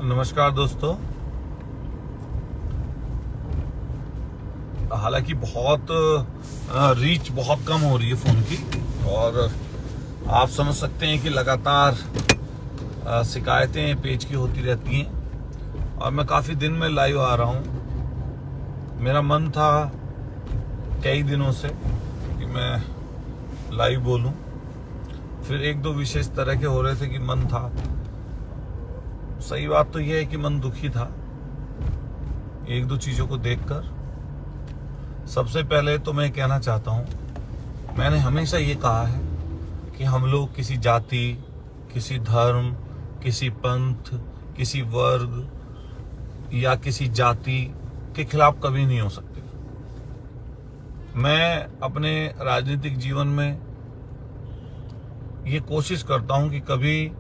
नमस्कार दोस्तों। हालांकि बहुत रीच बहुत कम हो रही है फ़ोन की और आप समझ सकते हैं कि लगातार शिकायतें पेज की होती रहती हैं और मैं काफ़ी दिन में लाइव आ रहा हूं। मेरा मन था कई दिनों से कि मैं लाइव बोलूं, फिर एक दो विषय इस तरह के हो रहे थे कि मन था। सही बात तो यह है कि मन दुखी था एक दो चीज़ों को देखकर। सबसे पहले तो मैं कहना चाहता हूं, मैंने हमेशा ये कहा है कि हम लोग किसी जाति, किसी धर्म, किसी पंथ, किसी वर्ग या किसी जाति के खिलाफ कभी नहीं हो सकते। मैं अपने राजनीतिक जीवन में ये कोशिश करता हूं कि कभी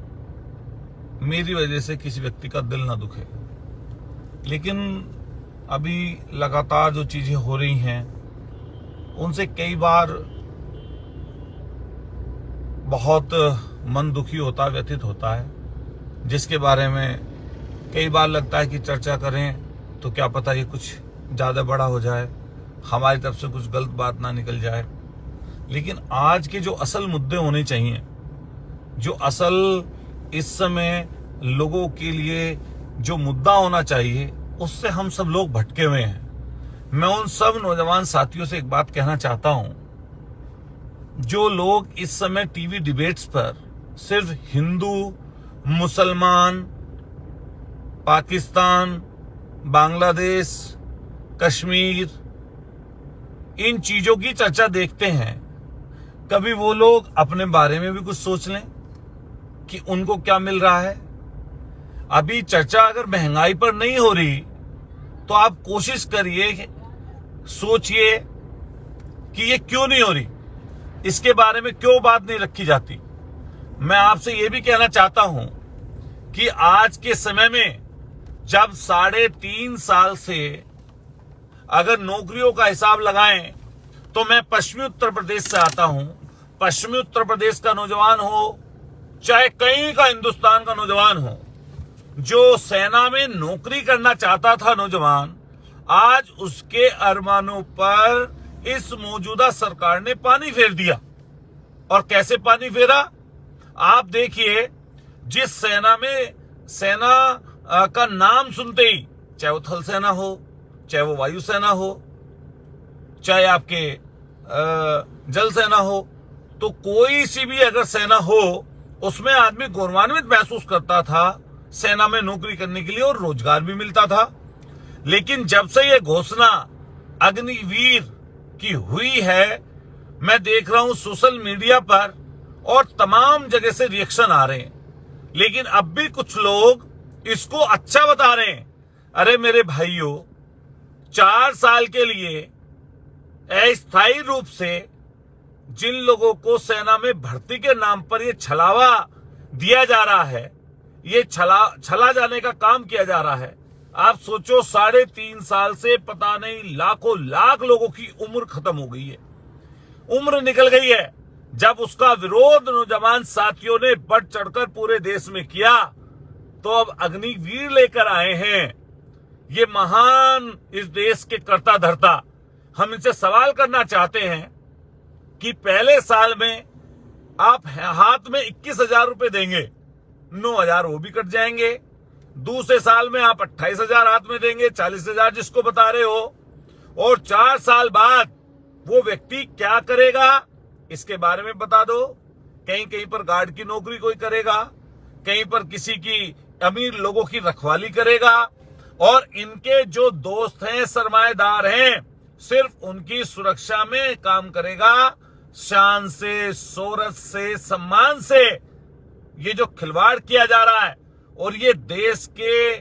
मेरी वजह से किसी व्यक्ति का दिल ना दुखे, लेकिन अभी लगातार जो चीजें हो रही हैं उनसे कई बार बहुत मन दुखी होता है, व्यथित होता है, जिसके बारे में कई बार लगता है कि चर्चा करें तो क्या पता ये कुछ ज़्यादा बड़ा हो जाए, हमारी तरफ से कुछ गलत बात ना निकल जाए। लेकिन आज के जो असल मुद्दे होने चाहिए, जो असल इस समय लोगों के लिए जो मुद्दा होना चाहिए, उससे हम सब लोग भटके हुए हैं। मैं उन सब नौजवान साथियों से एक बात कहना चाहता हूं, जो लोग इस समय टीवी डिबेट्स पर सिर्फ हिंदू, मुसलमान, पाकिस्तान, बांग्लादेश, कश्मीर, इन चीजों की चर्चा देखते हैं, कभी वो लोग अपने बारे में भी कुछ सोच लें कि उनको क्या मिल रहा है। अभी चर्चा अगर महंगाई पर नहीं हो रही तो आप कोशिश करिए, सोचिए कि ये क्यों नहीं हो रही, इसके बारे में क्यों बात नहीं रखी जाती। मैं आपसे ये भी कहना चाहता हूं कि आज के समय में जब 3.5 साल से अगर नौकरियों का हिसाब लगाएं तो मैं पश्चिमी उत्तर प्रदेश से आता हूं। पश्चिमी उत्तर प्रदेश का नौजवान हो, चाहे कहीं का हिंदुस्तान का नौजवान हो, जो सेना में नौकरी करना चाहता था नौजवान, आज उसके अरमानों पर इस मौजूदा सरकार ने पानी फेर दिया। और कैसे पानी फेरा आप देखिए। जिस सेना का नाम सुनते ही, चाहे वो थल सेना हो, चाहे वो वायु सेना हो, चाहे आपके जल सेना हो, तो कोई सी भी अगर सेना हो उसमें आदमी गौरवान्वित महसूस करता था सेना में नौकरी करने के लिए और रोजगार भी मिलता था। लेकिन जब से ये घोषणा अग्निवीर की हुई है, मैं देख रहा हूं सोशल मीडिया पर और तमाम जगह से रिएक्शन आ रहे हैं, लेकिन अब भी कुछ लोग इसको अच्छा बता रहे हैं। अरे मेरे भाइयों, 4 साल के लिए अस्थायी रूप से जिन लोगों को सेना में भर्ती के नाम पर ये छलावा दिया जा रहा है, ये छला जाने का काम किया जा रहा है। आप सोचो, 3.5 साल से पता नहीं लाखों लाख लोगों की उम्र खत्म हो गई है, उम्र निकल गई है। जब उसका विरोध नौजवान साथियों ने बढ़ चढ़कर पूरे देश में किया, तो अब अग्निवीर लेकर आए हैं ये महान इस देश के कर्ता धर्ता। हम इनसे सवाल करना चाहते हैं कि पहले साल में आप हाथ में 21,000 रुपए देंगे, 9,000 वो भी कट जाएंगे। दूसरे साल में आप 28,000 हाथ में देंगे, 40,000 जिसको बता रहे हो, और 4 साल बाद वो व्यक्ति क्या करेगा इसके बारे में बता दो। कहीं कहीं पर गार्ड की नौकरी कोई करेगा, कहीं पर किसी की अमीर लोगों की रखवाली करेगा, और इनके जो दोस्त हैं, सरमाएदार हैं, सिर्फ उनकी सुरक्षा में काम करेगा। शान से, शोहरत से, सम्मान से ये जो खिलवाड़ किया जा रहा है, और ये देश के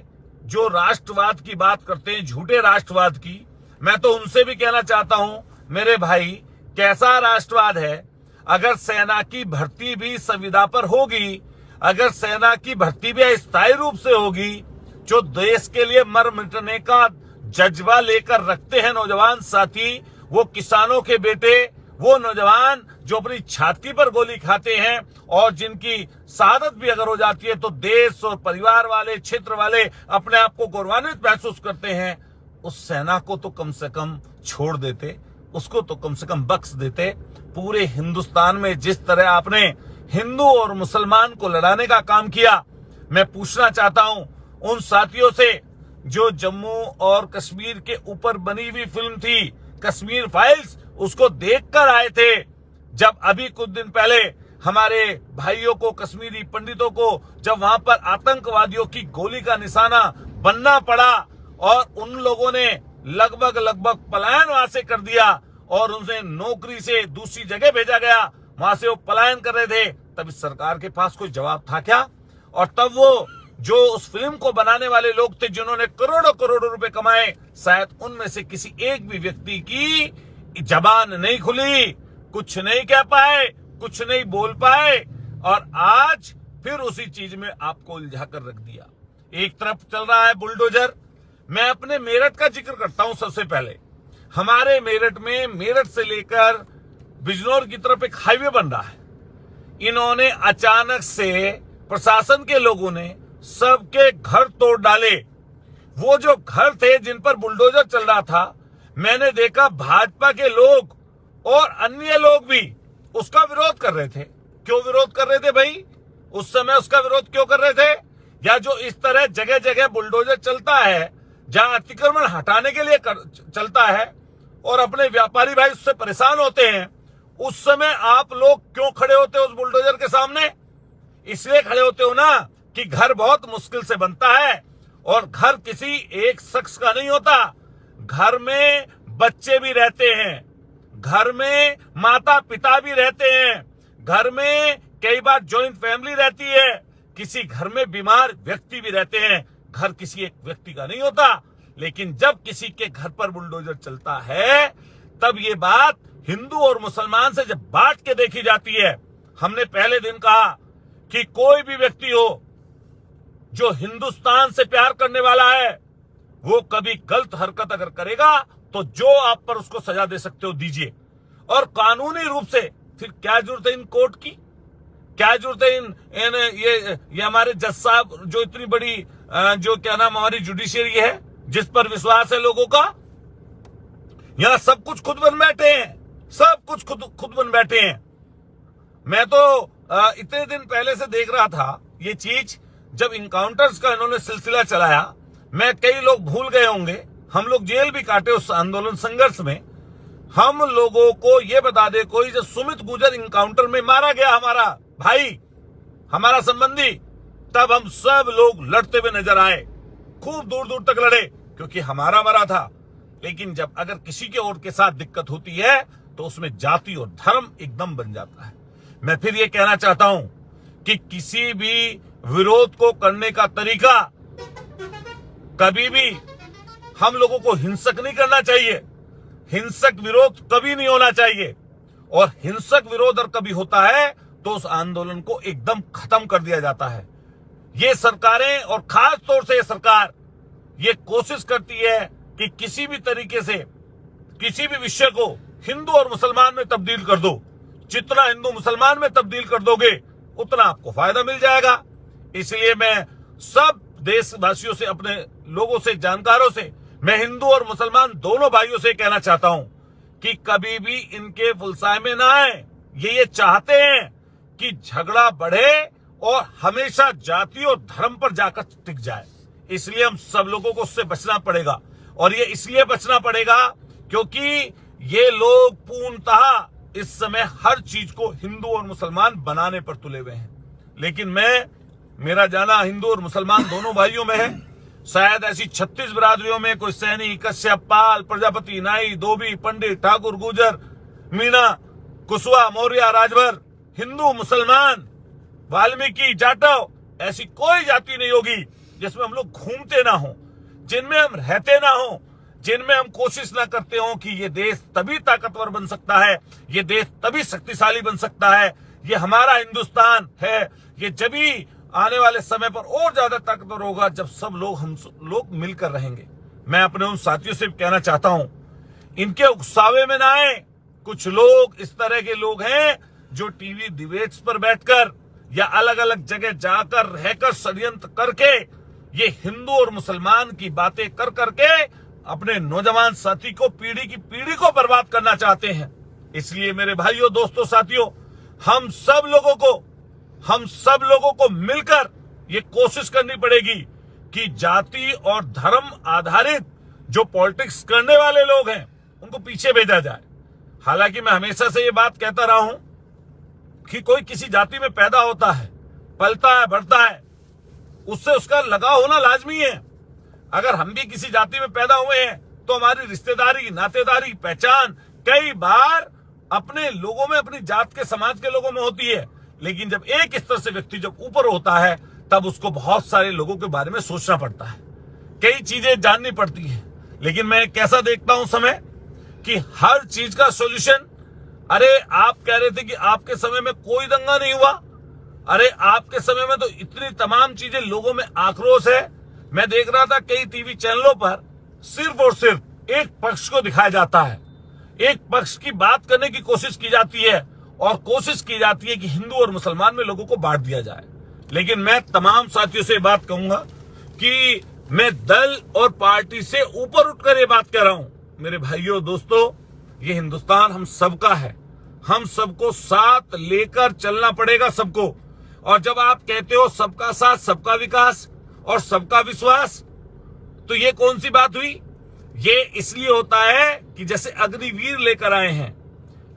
जो राष्ट्रवाद की बात करते हैं, झूठे राष्ट्रवाद की, मैं तो उनसे भी कहना चाहता हूं, मेरे भाई, कैसा राष्ट्रवाद है। अगर सेना की भर्ती भी संविदा पर होगी, अगर सेना की भर्ती भी अस्थायी रूप से होगी, जो देश के लिए मर मिटने का जज्बा लेकर रखते हैं नौजवान साथी, वो किसानों के बेटे, वो नौजवान जो अपनी छाती पर गोली खाते हैं और जिनकी शहादत भी अगर हो जाती है तो देश और परिवार वाले, क्षेत्र वाले अपने आप को गौरवान्वित महसूस करते हैं, उस सेना को तो कम से कम छोड़ देते, उसको तो कम से कम बख्श देते। पूरे हिंदुस्तान में जिस तरह आपने हिंदू और मुसलमान को लड़ाने का काम किया, मैं पूछना चाहता हूं उन साथियों से जो जम्मू और कश्मीर के ऊपर बनी हुई फिल्म थी कश्मीर फाइल्स, उसको देखकर आए थे, जब अभी कुछ दिन पहले हमारे भाइयों को, कश्मीरी पंडितों को, जब वहां पर आतंकवादियों की गोली का निशाना बनना पड़ा और उन लोगों ने लगभग पलायन वहां से कर दिया और उन्हें नौकरी से दूसरी जगह भेजा गया, वहां से वो पलायन कर रहे थे, तब इस सरकार के पास कोई जवाब था क्या? और तब वो जो उस फिल्म को बनाने वाले लोग थे जिन्होंने करोड़ों करोड़ों रुपए कमाए, शायद उनमें से किसी एक भी व्यक्ति की जबान नहीं खुली, कुछ नहीं कह पाए, कुछ नहीं बोल पाए, और आज फिर उसी चीज में आपको उलझा कर रख दिया। एक तरफ चल रहा है बुलडोजर। मैं अपने मेरठ का जिक्र करता हूं सबसे पहले। हमारे मेरठ में, मेरठ से लेकर बिजनौर की तरफ एक हाईवे बन रहा है। इन्होंने अचानक से, प्रशासन के लोगों ने सबके घर तोड़ डाले। वो जो घर थे जिन पर बुलडोजर चल रहा था, मैंने देखा भाजपा के लोग और अन्य लोग भी उसका विरोध कर रहे थे। क्यों विरोध कर रहे थे भाई? उस समय उसका विरोध क्यों कर रहे थे? या जो इस तरह जगह जगह बुलडोजर चलता है, जहां अतिक्रमण हटाने के लिए चलता है और अपने व्यापारी भाई उससे परेशान होते हैं, उस समय आप लोग क्यों खड़े होते हो उस बुलडोजर के सामने? इसलिए खड़े होते हो ना कि घर बहुत मुश्किल से बनता है और घर किसी एक शख्स का नहीं होता। घर में बच्चे भी रहते हैं, घर में माता पिता भी रहते हैं, घर में कई बार जॉइंट फैमिली रहती है, किसी घर में बीमार व्यक्ति भी रहते हैं। घर किसी एक व्यक्ति का नहीं होता। लेकिन जब किसी के घर पर बुलडोजर चलता है, तब ये बात हिंदू और मुसलमान से जब बांट के देखी जाती है। हमने पहले दिन कहा कि कोई भी व्यक्ति हो जो हिंदुस्तान से प्यार करने वाला है, वो कभी गलत हरकत अगर करेगा तो जो आप पर उसको सजा दे सकते हो दीजिए। और कानूनी रूप से फिर क्या जरूरत है इन कोर्ट की? क्या जरूरत है ये हमारे जज साहब जो इतनी बड़ी जो क्या नाम हमारी जुडिशियरी है, जिस पर विश्वास है लोगों का, यहां सब कुछ खुद बन बैठे हैं, सब कुछ खुद बन बैठे हैं। मैं तो इतने दिन पहले से देख रहा था ये चीज, जब इनकाउंटर्स का इन्होंने सिलसिला चलाया। मैं, कई लोग भूल गए होंगे, हम लोग जेल भी काटे उस आंदोलन संघर्ष में। हम लोगों को ये बता दे कोई, जब सुमित गुजर इनकाउंटर में मारा गया, हमारा भाई, हमारा संबंधी, तब हम सब लोग लड़ते हुए नजर आए, खूब दूर दूर तक लड़े, क्योंकि हमारा मरा था। लेकिन जब अगर किसी के और के साथ दिक्कत होती है तो उसमें जाति और धर्म एकदम बन जाता है। मैं फिर ये कहना चाहता हूं कि किसी भी विरोध को करने का तरीका कभी भी हम लोगों को हिंसक नहीं करना चाहिए। हिंसक विरोध कभी नहीं होना चाहिए, और हिंसक विरोध अगर कभी होता है तो उस आंदोलन को एकदम खत्म कर दिया जाता है। ये सरकारें, और खास तौर से ये सरकार, ये कोशिश करती है कि किसी भी तरीके से किसी भी विषय को हिंदू और मुसलमान में तब्दील कर दो। जितना हिंदू मुसलमान में तब्दील कर दोगे उतना आपको फायदा मिल जाएगा। इसलिए मैं सब देशवासियों से, अपने लोगों से, जानकारों से, मैं हिंदू और मुसलमान दोनों भाइयों से कहना चाहता हूं कि कभी भी इनके फुलसाए में ना आए। ये चाहते हैं कि झगड़ा बढ़े और हमेशा जाति और धर्म पर जाकर टिक जाए। इसलिए हम सब लोगों को उससे बचना पड़ेगा, और ये इसलिए बचना पड़ेगा क्योंकि ये लोग पूर्णतः इस समय हर चीज को हिंदू और मुसलमान बनाने पर तुले हुए हैं। लेकिन मेरा जाना हिंदू और मुसलमान दोनों भाइयों में है। शायद ऐसी 36 बिरादरियों में कोई सैनी, कश्यप, पाल, प्रजापति, नाई, धोबी, पंडित, ठाकुर, गुर्जर, मीणा, कुशवा, मौर्य, राजभर, हिंदू, मुसलमान, वाल्मीकि, जाटव, ऐसी कोई जाति नहीं होगी जिसमें हम लोग घूमते ना हो, जिनमें हम रहते ना हो, जिनमें हम कोशिश ना करते हो कि ये देश तभी ताकतवर बन सकता है, ये देश तभी शक्तिशाली बन सकता है, ये हमारा हिंदुस्तान है, ये जभी आने वाले समय पर और ज्यादा ताकतवर होगा जब सब लोग, हम लोग मिलकर रहेंगे। मैं अपने उन साथियों से कहना चाहता हूं, इनके उकसावे में ना आए। कुछ लोग इस तरह के लोग हैं जो टीवी डिबेट्स पर बैठकर या अलग अलग जगह जाकर रहकर षड्यंत्र करके ये हिंदू और मुसलमान की बातें कर करके अपने नौजवान साथी को पीढ़ी की पीढ़ी को बर्बाद करना चाहते हैं। इसलिए मेरे भाइयों, दोस्तों, साथियों, हम सब लोगों को मिलकर ये कोशिश करनी पड़ेगी कि जाति और धर्म आधारित जो पॉलिटिक्स करने वाले लोग हैं उनको पीछे भेजा जाए। हालांकि मैं हमेशा से ये बात कहता रहा हूं कि कोई किसी जाति में पैदा होता है, पलता है, बढ़ता है, उससे उसका लगाव होना लाजमी है। अगर हम भी किसी जाति में पैदा हुए हैं तो हमारी रिश्तेदारी, नातेदारी, पहचान कई बार अपने लोगों में, अपनी जात के, समाज के लोगों में होती है। लेकिन जब एक स्तर से व्यक्ति जब ऊपर होता है तब उसको बहुत सारे लोगों के बारे में सोचना पड़ता है, कई चीजें जाननी पड़ती है। लेकिन मैं कैसा देखता हूं समय कि हर चीज का सॉल्यूशन, अरे आप कह रहे थे कि आपके समय में कोई दंगा नहीं हुआ, अरे आपके समय में तो इतनी तमाम चीजें, लोगों में आक्रोश है। मैं देख रहा था कई टीवी चैनलों पर सिर्फ और सिर्फ एक पक्ष को दिखाया जाता है, एक पक्ष की बात करने की कोशिश की जाती है और कोशिश की जाती है कि हिंदू और मुसलमान में लोगों को बांट दिया जाए। लेकिन मैं तमाम साथियों से बात कहूंगा कि मैं दल और पार्टी से ऊपर उठकर ये बात कह रहा हूं। मेरे भाइयों, दोस्तों, ये हिंदुस्तान हम सबका है, हम सबको साथ लेकर चलना पड़ेगा सबको। और जब आप कहते हो सबका साथ, सबका विकास और सबका विश्वास, तो ये कौन सी बात हुई? ये इसलिए होता है कि जैसे अग्निवीर लेकर आए हैं,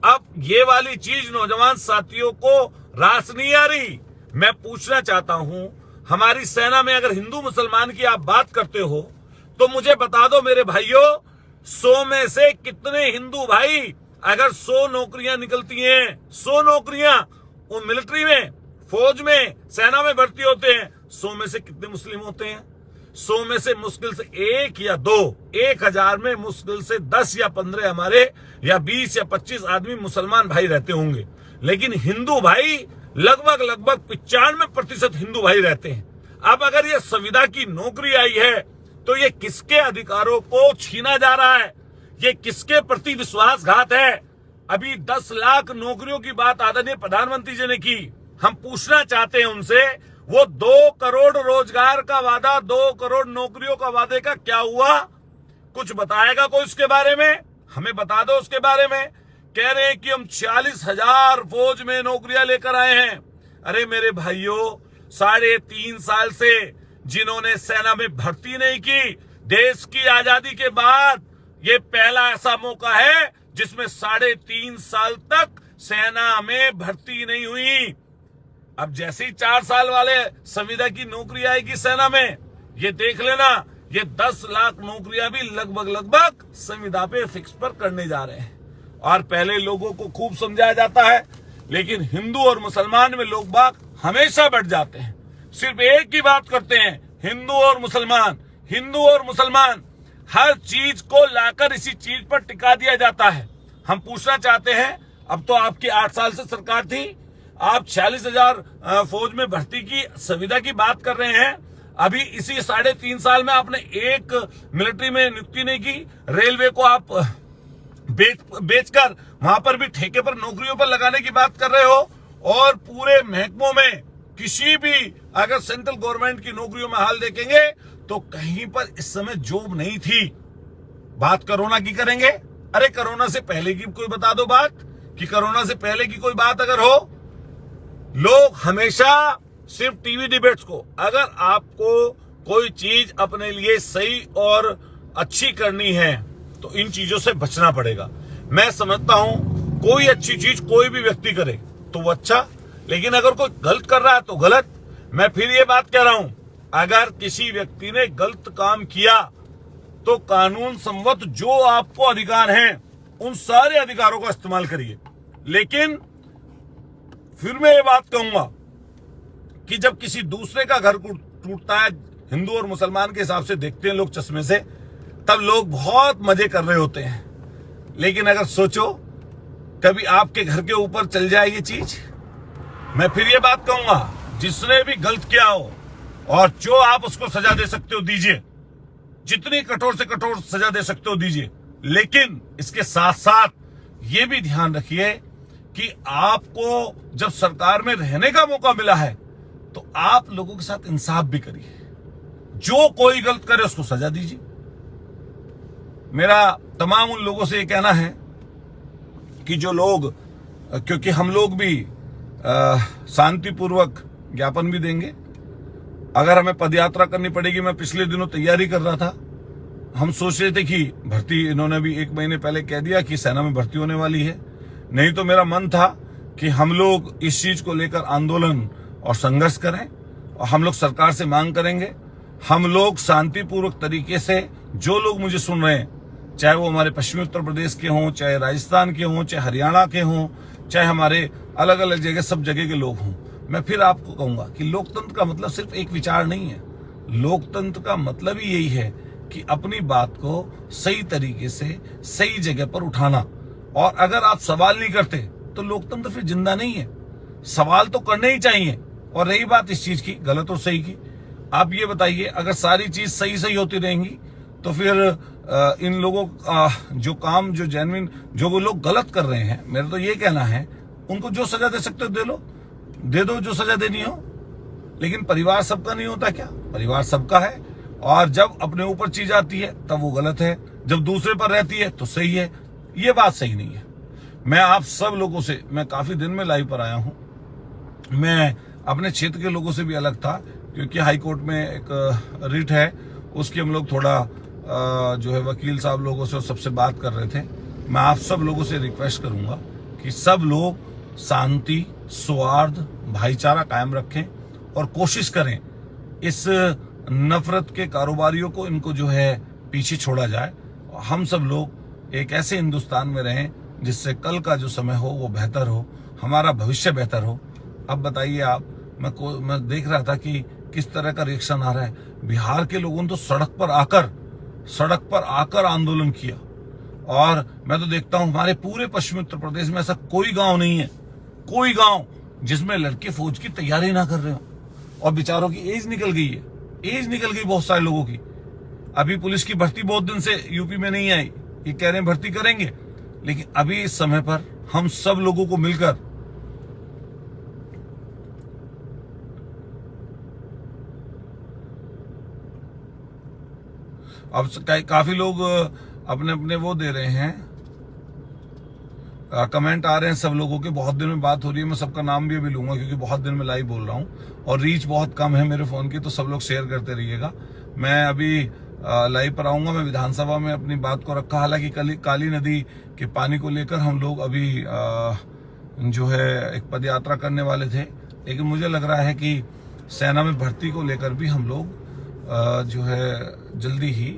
अब ये वाली चीज नौजवान साथियों को रास नहीं आ रही। मैं पूछना चाहता हूं, हमारी सेना में अगर हिंदू मुसलमान की आप बात करते हो तो मुझे बता दो मेरे भाइयों, 100 में से कितने हिंदू भाई, अगर 100 नौकरियां निकलती हैं, 100 नौकरियां उन मिलिट्री में, फौज में, सेना में भर्ती होते हैं, 100 में से कितने मुस्लिम होते हैं? 100 में से मुश्किल से 1 या 2, 1000 में मुश्किल से 10 या 15 हमारे, या 20 या 25 आदमी मुसलमान भाई रहते होंगे। लेकिन हिंदू भाई लगभग 95% हिंदू भाई रहते हैं। अब अगर ये संविदा की नौकरी आई है तो ये किसके अधिकारों को छीना जा रहा है? ये किसके प्रति विश्वासघात है? अभी 10 लाख नौकरियों की बात आदरणीय प्रधानमंत्री जी ने की। हम पूछना चाहते हैं उनसे, वो 2 करोड़ रोजगार का वादा, 2 करोड़ नौकरियों का वादे का क्या हुआ? कुछ बताएगा कोई उसके बारे में? हमें बता दो उसके बारे में। कह रहे हैं कि हम 46,000 फौज में नौकरियां लेकर आए हैं। अरे मेरे भाइयों, 3.5 साल से जिन्होंने सेना में भर्ती नहीं की, देश की आजादी के बाद ये पहला ऐसा मौका है जिसमें 3.5 साल तक सेना में भर्ती नहीं हुई। अब जैसे ही 4 साल वाले संविदा की नौकरी आएगी सेना में, ये देख लेना, ये 10 लाख नौकरियां भी लगभग संविदा पे फिक्स पर करने जा रहे हैं। और पहले लोगों को खूब समझाया जाता है, लेकिन हिंदू और मुसलमान में लोग बाग हमेशा बढ़ जाते हैं, सिर्फ एक ही बात करते हैं, हिंदू और मुसलमान, हिंदू और मुसलमान। हर चीज को लाकर इसी चीज पर टिका दिया जाता है। हम पूछना चाहते हैं, अब तो आपकी 8 साल से सरकार थी, आप 46,000 फौज में भर्ती की संविदा की बात कर रहे हैं। अभी इसी 3.5 साल में आपने एक मिलिट्री में नियुक्ति नहीं की। रेलवे को आप बेचकर वहां पर भी ठेके पर नौकरियों पर लगाने की बात कर रहे हो। और पूरे महकमों में किसी भी अगर सेंट्रल गवर्नमेंट की नौकरियों में हाल देखेंगे तो कहीं पर इस समय जॉब नहीं थी। बात कोरोना की करेंगे, अरे कोरोना से पहले की कोई बता दो बात, कि कोरोना से पहले की कोई बात अगर हो। लोग हमेशा सिर्फ टीवी डिबेट्स को, अगर आपको कोई चीज अपने लिए सही और अच्छी करनी है तो इन चीजों से बचना पड़ेगा। मैं समझता हूं कोई अच्छी चीज कोई भी व्यक्ति करे तो वो अच्छा, लेकिन अगर कोई गलत कर रहा है तो गलत। मैं फिर ये बात कह रहा हूं, अगर किसी व्यक्ति ने गलत काम किया तो कानून सम्मत जो आपको अधिकार हैं उन सारे अधिकारों का इस्तेमाल करिए। लेकिन फिर मैं ये बात कहूंगा कि जब किसी दूसरे का घर टूटता है, हिंदू और मुसलमान के हिसाब से देखते हैं लोग चश्मे से, तब लोग बहुत मजे कर रहे होते हैं। लेकिन अगर सोचो कभी आपके घर के ऊपर चल जाए ये चीज, मैं फिर ये बात कहूंगा, जिसने भी गलत किया हो और जो आप उसको सजा दे सकते हो दीजिए, जितनी कठोर से कठोर सजा दे सकते हो दीजिए। लेकिन इसके साथ साथ ये भी ध्यान रखिए कि आपको जब सरकार में रहने का मौका मिला है तो आप लोगों के साथ इंसाफ भी करिए। जो कोई गलत करे उसको सजा दीजिए। मेरा तमाम उन लोगों से ये कहना है कि जो लोग, क्योंकि हम लोग भी शांतिपूर्वक ज्ञापन भी देंगे, अगर हमें पदयात्रा करनी पड़ेगी। मैं पिछले दिनों तैयारी कर रहा था, हम सोच रहे थे कि भर्ती, इन्होंने भी 1 महीने पहले कह दिया कि सेना में भर्ती होने वाली है। नहीं तो मेरा मन था कि हम लोग इस चीज को लेकर आंदोलन और संघर्ष करें और हम लोग सरकार से मांग करेंगे। हम लोग शांतिपूर्वक तरीके से, जो लोग मुझे सुन रहे हैं, चाहे वो हमारे पश्चिमी उत्तर प्रदेश के हों, चाहे राजस्थान के हों, चाहे हरियाणा के हों, चाहे हमारे अलग अलग जगह, सब जगह के लोग हों, मैं फिर आपको कहूंगा कि लोकतंत्र का मतलब सिर्फ एक विचार नहीं है। लोकतंत्र का मतलब ही यही है कि अपनी बात को सही तरीके से सही जगह पर उठाना। और अगर आप सवाल नहीं करते तो लोकतंत्र फिर जिंदा नहीं है। सवाल तो करने ही चाहिए। और रही बात इस चीज की, गलत और सही की, आप ये बताइए, अगर सारी चीज सही सही होती रहेंगी तो फिर इन लोगों जो काम, जो जेन्युइन, जो वो लोग गलत कर रहे हैं, मेरा तो ये कहना है, उनको जो सजा दे सकते हो दे लो, दे दो जो सजा देनी हो। लेकिन परिवार सबका नहीं होता क्या? परिवार सबका है। और जब अपने ऊपर चीज आती है तब वो गलत है, जब दूसरे पर रहती है तो सही है। ये बात सही नहीं है। मैं आप सब लोगों से, मैं काफी दिन में लाइव पर आया हूं। मैं अपने क्षेत्र के लोगों से भी अलग था, क्योंकि हाई कोर्ट में एक रिट है, उसकी हम लोग थोड़ा जो है वकील साहब लोगों से और सबसे बात कर रहे थे। मैं आप सब लोगों से रिक्वेस्ट करूंगा कि सब लोग शांति, सौहार्द, भाईचारा कायम रखें और कोशिश करें इस नफरत के कारोबारियों को, इनको जो है पीछे छोड़ा जाए। हम सब लोग एक ऐसे हिंदुस्तान में रहें जिससे कल का जो समय हो वो बेहतर हो, हमारा भविष्य बेहतर हो। अब बताइए आप, मैं देख रहा था कि किस तरह का रिएक्शन आ रहा है। बिहार के लोगों ने तो सड़क पर आकर आंदोलन किया। और मैं तो देखता हूं हमारे पूरे पश्चिमी उत्तर प्रदेश में ऐसा कोई गांव नहीं है, कोई गांव जिसमें लड़के फौज की तैयारी ना कर रहे हो। और बेचारों की एज निकल गई है, एज निकल गई बहुत सारे लोगों की। अभी पुलिस की भर्ती बहुत दिन से यूपी में नहीं आई, ये कह रहे हैं भर्ती करेंगे। लेकिन अभी इस समय पर हम सब लोगों को मिलकर अब काफी लोग अपने अपने वो दे रहे हैं, कमेंट आ रहे हैं सब लोगों के। बहुत दिन में बात हो रही है, मैं सबका नाम भी अभी लूंगा क्योंकि बहुत दिन में लाइव बोल रहा हूं और रीच बहुत कम है मेरे फोन की, तो सब लोग शेयर करते रहिएगा। मैं अभी लाइव पर आऊंगा। मैं विधानसभा में अपनी बात को रखा, हालांकि काली नदी के पानी को लेकर हम लोग अभी जो है एक पदयात्रा करने वाले थे, लेकिन मुझे लग रहा है कि सेना में भर्ती को लेकर भी हम लोग जो है जल्दी ही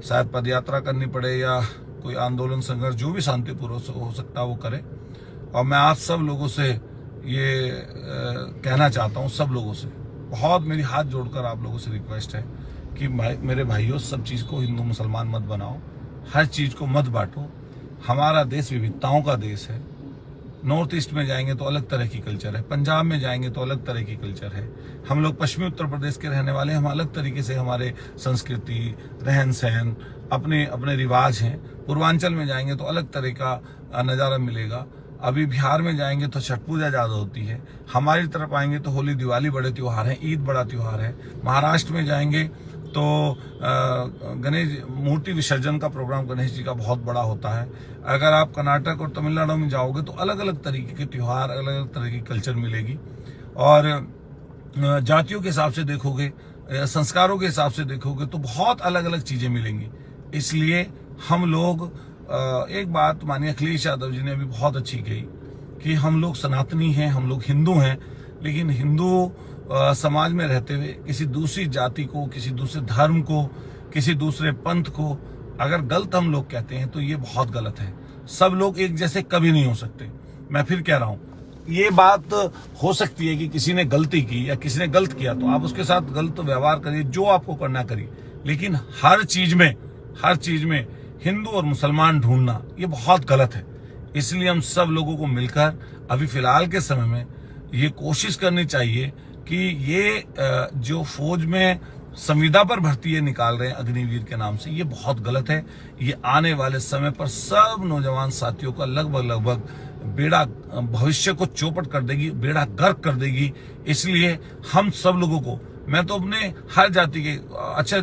शायद पदयात्रा करनी पड़े या कोई आंदोलन संघर्ष जो भी शांतिपूर्वक हो सकता है वो करे। और मैं आप सब लोगों से ये कहना चाहता हूँ, सब लोगों से बहुत मेरी हाथ जोड़कर आप लोगों से रिक्वेस्ट है कि मेरे भाइयों, सब चीज को हिंदू मुसलमान मत बनाओ, हर चीज को मत बांटो। हमारा देश विविधताओं का देश है। नॉर्थ ईस्ट में जाएंगे तो अलग तरह की कल्चर है, पंजाब में जाएंगे तो अलग तरह की कल्चर है। हम लोग पश्चिमी उत्तर प्रदेश के रहने वाले, हम अलग तरीके से, हमारे संस्कृति, रहन सहन, अपने अपने रिवाज हैं। पूर्वांचल में जाएंगे तो अलग तरह का नज़ारा मिलेगा। अभी बिहार में जाएंगे तो छठ पूजा ज़्यादा होती है। हमारी तरफ आएंगे तो होली, दिवाली बड़े त्योहार हैं, ईद बड़ा त्योहार है। महाराष्ट्र में जाएंगे तो गणेश मूर्ति विसर्जन का प्रोग्राम गणेश जी का बहुत बड़ा होता है। अगर आप कर्नाटक और तमिलनाडु में जाओगे तो अलग अलग तरीके के त्योहार, अलग अलग तरह की कल्चर मिलेगी। और जातियों के हिसाब से देखोगे, संस्कारों के हिसाब से देखोगे तो बहुत अलग अलग चीजें मिलेंगी। इसलिए हम लोग एक बात मानिए, अखिलेश यादव जी ने भी बहुत अच्छी कही कि हम लोग सनातनी हैं, हम लोग हिंदू हैं, लेकिन हिंदू समाज में रहते हुए किसी दूसरी जाति को, किसी दूसरे धर्म को, किसी दूसरे पंथ को अगर गलत हम लोग कहते हैं तो ये बहुत गलत है। सब लोग एक जैसे कभी नहीं हो सकते। मैं फिर कह रहा हूं, ये बात हो सकती है कि किसी ने गलती की या किसी ने गलत किया तो आप उसके साथ गलत व्यवहार करिए, जो आपको करना करिए, लेकिन हर चीज में हिंदू और मुसलमान ढूंढना ये बहुत गलत है। इसलिए हम सब लोगों को मिलकर अभी फिलहाल के समय में ये कोशिश करनी चाहिए कि ये जो फौज में संविदा पर भर्ती ये निकाल रहे हैं अग्निवीर के नाम से, ये बहुत गलत है। ये आने वाले समय पर सब नौजवान साथियों का लगभग बेड़ा, भविष्य को चौपट कर देगी, बेड़ा गर्क कर देगी। इसलिए हम सब लोगों को, मैं तो अपने हर जाति के, अच्छा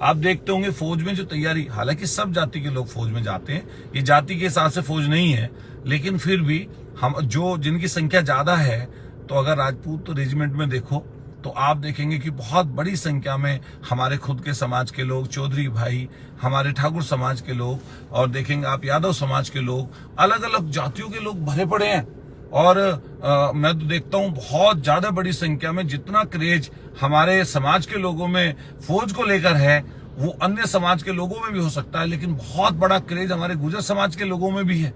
आप देखते होंगे फौज में जो तैयारी, हालांकि सब जाति के लोग फौज में जाते हैं, ये जाति के हिसाब से फौज नहीं है, लेकिन फिर भी हम जो जिनकी संख्या ज्यादा है, तो अगर राजपूत रेजिमेंट में देखो तो आप देखेंगे कि बहुत बड़ी संख्या में हमारे खुद के समाज के लोग, चौधरी भाई, हमारे ठाकुर समाज के लोग, और देखेंगे आप यादव समाज के लोग, अलग अलग जातियों के लोग भरे पड़े हैं। और मैं तो देखता हूं बहुत ज्यादा बड़ी संख्या में जितना क्रेज हमारे समाज के लोगों में फौज को लेकर है, वो अन्य समाज के लोगों में भी हो सकता है, लेकिन बहुत बड़ा क्रेज हमारे गुर्जर समाज के लोगों में भी है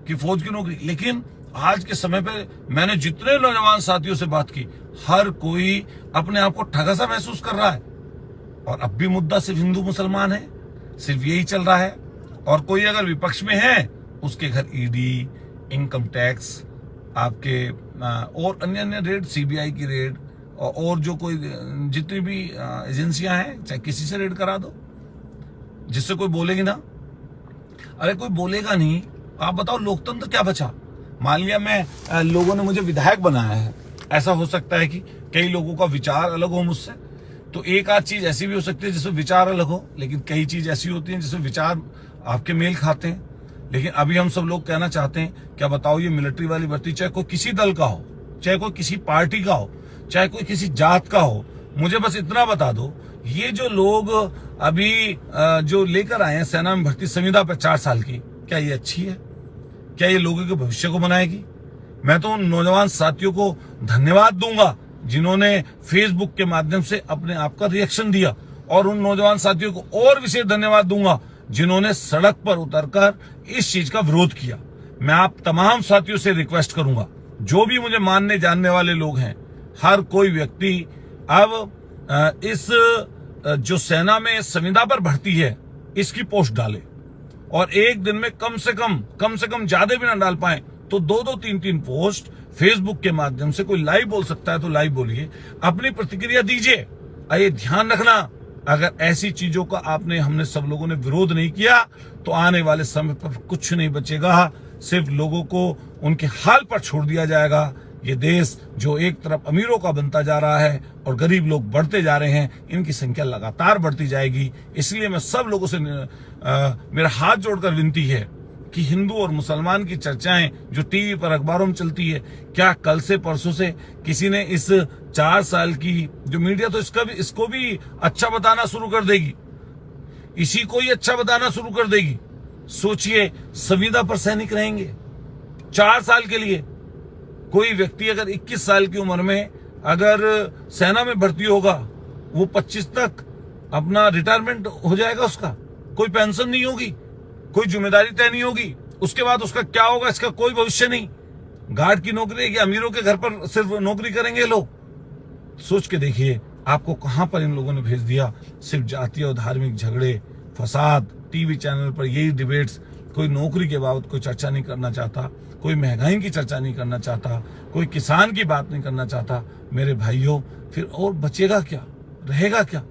कि फौज की नौकरी। लेकिन आज के समय पे मैंने जितने नौजवान साथियों से बात की, हर कोई अपने आप को ठगा सा महसूस कर रहा है। और अब भी मुद्दा सिर्फ हिंदू मुसलमान है, सिर्फ यही चल रहा है। और कोई अगर विपक्ष में है, उसके घर ईडी, इनकम टैक्स, आपके और अन्य रेड, सीबीआई की रेड, और जो कोई जितनी भी एजेंसियां हैं, चाहे किसी से रेड करा दो, जिससे कोई बोलेगी ना। अरे कोई बोलेगा नहीं, आप बताओ लोकतंत्र क्या बचा। मान लिया मैं लोगों ने मुझे विधायक बनाया है, ऐसा हो सकता है कि कई लोगों का विचार अलग हो मुझसे, तो एक आध चीज ऐसी भी हो सकती है जिसमें विचार अलग हो, लेकिन कई चीज ऐसी होती हैं जिसमें विचार आपके मेल खाते हैं। लेकिन अभी हम सब लोग कहना चाहते हैं, क्या बताओ, ये मिलिट्री वाली भर्ती, चाहे कोई किसी दल का हो, चाहे कोई किसी पार्टी का हो, चाहे कोई किसी जात का हो, मुझे बस इतना बता दो, ये जो लोग अभी जो लेकर आए हैं सेना में भर्ती संविदा पर 4 साल की, क्या ये अच्छी है? क्या ये लोगों के भविष्य को बनाएगी? मैं तो उन नौजवान साथियों को धन्यवाद दूंगा जिन्होंने फेसबुक के माध्यम से अपने आप का रिएक्शन दिया, और उन नौजवान साथियों को और विशेष धन्यवाद दूंगा जिन्होंने सड़क पर उतरकर इस चीज का विरोध किया। मैं आप तमाम साथियों से रिक्वेस्ट करूंगा, जो भी मुझे मानने जानने वाले लोग हैं, हर कोई व्यक्ति अब इस जो सेना में संविदा पर भर्ती है, इसकी पोस्ट डाले, और एक दिन में कम से कम ज्यादा भी ना डाल पाए तो 2-2, 3-3 पोस्ट फेसबुक के माध्यम से, कोई लाइव बोल सकता है तो लाइव बोलिए, अपनी प्रतिक्रिया दीजिए। ये ध्यान रखना, अगर ऐसी चीजों का हमने सब लोगों ने विरोध नहीं किया, तो आने वाले समय पर कुछ नहीं बचेगा, सिर्फ लोगों को उनके हाल पर छोड़ दिया जाएगा। ये देश जो एक तरफ अमीरों का बनता जा रहा है और गरीब लोग बढ़ते जा रहे हैं, इनकी संख्या लगातार बढ़ती जाएगी। इसलिए मैं सब लोगों से मेरा हाथ जोड़कर विनती है कि हिंदू और मुसलमान की चर्चाएं जो टीवी पर, अखबारों में चलती है, क्या कल से परसों से किसी ने इस 4 साल की जो मीडिया, तो इसको भी अच्छा बताना शुरू कर देगी, इसी को ही अच्छा बताना शुरू कर देगी। सोचिए, संविदा पर सैनिक रहेंगे 4 साल के लिए। कोई व्यक्ति अगर 21 साल की उम्र में अगर सेना में भर्ती होगा, वो 25 तक अपना रिटायरमेंट हो जाएगा, उसका कोई पेंशन नहीं होगी, कोई जिम्मेदारी तय नहीं होगी, उसके बाद उसका क्या होगा इसका कोई भविष्य नहीं। गार्ड की नौकरी है कि अमीरों के घर पर सिर्फ नौकरी करेंगे लोग? सोच के देखिए आपको कहां पर इन लोगों ने भेज दिया। सिर्फ जातीय और धार्मिक झगड़े, फसाद, टीवी चैनल पर यही डिबेट्स, कोई नौकरी के बाबत कोई चर्चा नहीं करना चाहता, कोई महंगाई की चर्चा नहीं करना चाहता, कोई किसान की बात नहीं करना चाहता। मेरे भाइयों, फिर और बचेगा क्या, रहेगा क्या?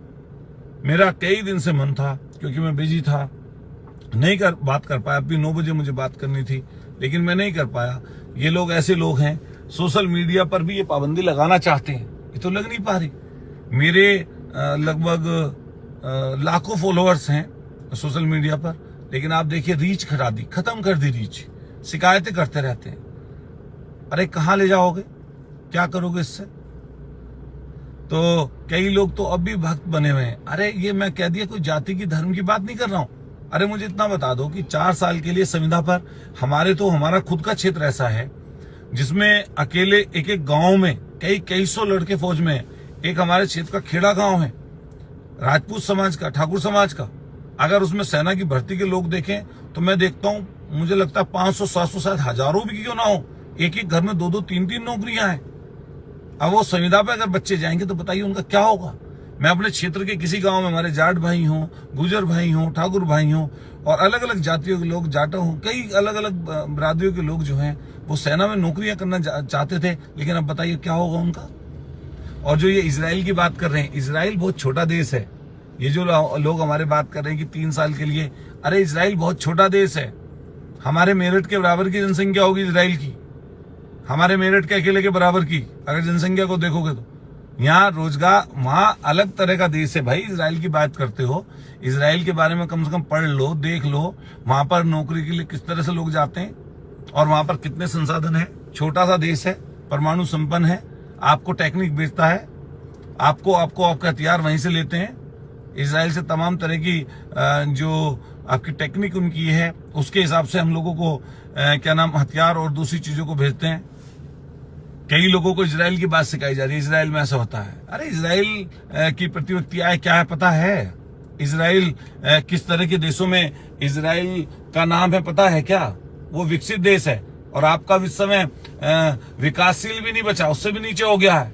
मेरा कई दिन से मन था, क्योंकि मैं बिजी था, बात कर पाया। अभी 9 बजे मुझे बात करनी थी, लेकिन मैं नहीं कर पाया। ये लोग ऐसे लोग हैं, सोशल मीडिया पर भी ये पाबंदी लगाना चाहते हैं, ये तो लग नहीं पा रही। मेरे लगभग लाखों फॉलोअर्स हैं सोशल मीडिया पर, लेकिन आप देखिए रीच खत्म कर दी रीच, शिकायतें करते रहते हैं। अरे कहाँ ले जाओगे, क्या करोगे इससे? तो कई लोग तो अब भी भक्त बने हुए हैं। अरे ये मैं कह दिया, कोई जाति की, धर्म की बात नहीं कर रहा हूं। अरे मुझे इतना बता दो कि 4 साल के लिए संविदा पर, हमारा खुद का क्षेत्र ऐसा है जिसमें अकेले एक गांव में कई सौ लड़के फौज में हैं। एक हमारे क्षेत्र का खेड़ा गांव है, राजपूत समाज का, ठाकुर समाज का। अगर उसमें सेना की भर्ती के लोग देखें तो मैं देखता हूं, मुझे लगता है 500, 700, शायद हजारों भी क्यों ना हो, एक घर में 2-2, 3-3 नौकरियां हैं। अब वो संविदा पे अगर बच्चे जाएंगे तो बताइए उनका क्या होगा। मैं अपने क्षेत्र के किसी गांव में, हमारे जाट भाई हों, गुजर भाई हों, ठाकुर भाई हों, और अलग अलग जातियों के लोग, जाटा हों, कई अलग अलग बरादरियों के लोग जो हैं, वो सेना में नौकरियां करना चाहते थे, लेकिन अब बताइए क्या होगा उनका। और जो ये इजराइल की बात कर रहे हैं, इजराइल बहुत छोटा देश है। ये जो लोग हमारे बात कर रहे हैं कि 3 साल के लिए, अरे इजराइल बहुत छोटा देश है। हमारे मेरठ के बराबर की जनसंख्या होगी इजराइल की, हमारे मेरठ के अकेले के बराबर की अगर जनसंख्या को देखोगे तो। यहाँ रोजगार, वहां अलग तरह का देश है भाई। इजराइल की बात करते हो, इजराइल के बारे में कम से कम पढ़ लो, देख लो, वहां पर नौकरी के लिए किस तरह से लोग जाते हैं और वहां पर कितने संसाधन है। छोटा सा देश है, परमाणु संपन्न है, आपको टेक्निक बेचता है, आपको आपका हथियार वहीं से लेते हैं। इजराइल से तमाम तरह की जो आपकी टेक्निक उनकी है, उसके हिसाब से हम लोगों को क्या नाम हथियार और दूसरी चीजों को भेजते हैं। कई लोगों को इजराइल की बात सिखाई जा रही है, इजराइल में ऐसा होता है। अरे इजराइल की प्रतिवक्तियां क्या है पता है? इजराइल किस तरह के देशों में इजराइल का नाम है पता है क्या? वो विकसित देश है और आपका इस समय विकासशील भी नहीं बचा, उससे भी नीचे हो गया है।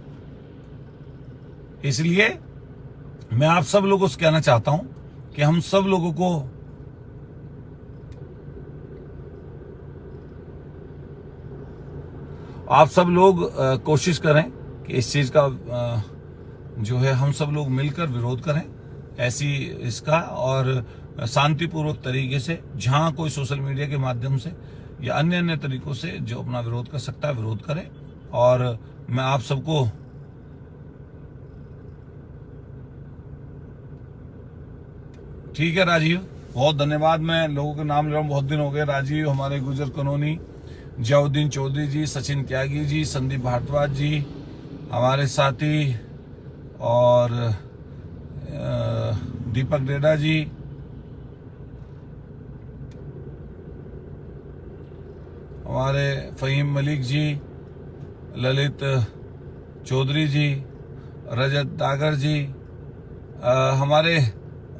इसलिए मैं आप सब लोगों से कहना चाहता हूं कि हम सब लोगों को आप सब लोग कोशिश करें कि इस चीज का जो है हम सब लोग मिलकर विरोध करें ऐसी इसका, और शांतिपूर्वक तरीके से जहां कोई सोशल मीडिया के माध्यम से या अन्य तरीकों से जो अपना विरोध कर सकता है विरोध करें। और मैं आप सबको ठीक है राजीव, बहुत धन्यवाद। मैं लोगों के नाम ले रहा हूं, बहुत दिन हो गए। राजीव, हमारे गुजर कनोनी, जयाउद्दीन चौधरी जी, सचिन त्यागी जी, संदीप भारद्वाज जी हमारे साथी, और दीपक डेडा जी, हमारे फहीम मलिक जी, ललित चौधरी जी, रजत दागर जी, हमारे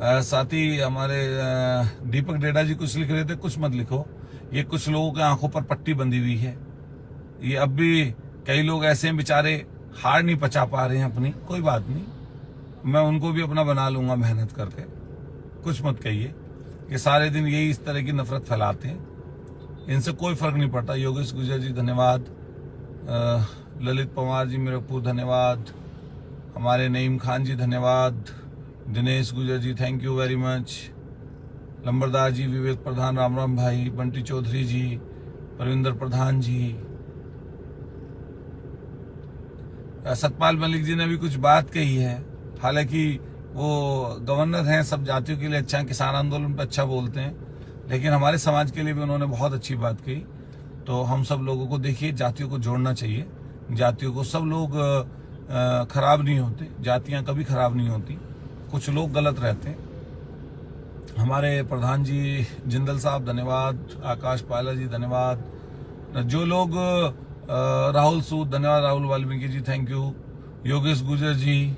साथी हमारे दीपक डेडा जी कुछ लिख रहे थे, कुछ मत लिखो। ये कुछ लोगों के आंखों पर पट्टी बंधी हुई है। ये अब भी कई लोग ऐसे हैं बेचारे, हार नहीं पचा पा रहे हैं अपनी। कोई बात नहीं, मैं उनको भी अपना बना लूंगा मेहनत करके। कुछ मत कहिए, ये सारे दिन यही इस तरह की नफरत फैलाते हैं, इनसे कोई फर्क नहीं पड़ता। योगेश गुजर जी धन्यवाद, ललित पवार जी मीरपुर धन्यवाद, हमारे नईम खान जी धन्यवाद, दिनेश गुजर जी थैंक यू वेरी मच, लंबरदार जी, विवेक प्रधान, राम राम भाई, बंटी चौधरी जी, परविंदर प्रधान जी, सतपाल मलिक जी ने भी कुछ बात कही है। हालांकि वो गवर्नर हैं, सब जातियों के लिए अच्छा, किसान आंदोलन पर अच्छा बोलते हैं, लेकिन हमारे समाज के लिए भी उन्होंने बहुत अच्छी बात कही। तो हम सब लोगों को देखिए, जातियों को जोड़ना चाहिए। जातियों को, सब लोग खराब नहीं होते, जातियां कभी खराब नहीं होती, कुछ लोग गलत रहते हैं। हमारे प्रधान जी जिंदल साहब धन्यवाद, आकाश पायला जी धन्यवाद, जो लोग राहुल सूद धन्यवाद, राहुल वाल्मीकि जी थैंक यू, योगेश गुजर जी,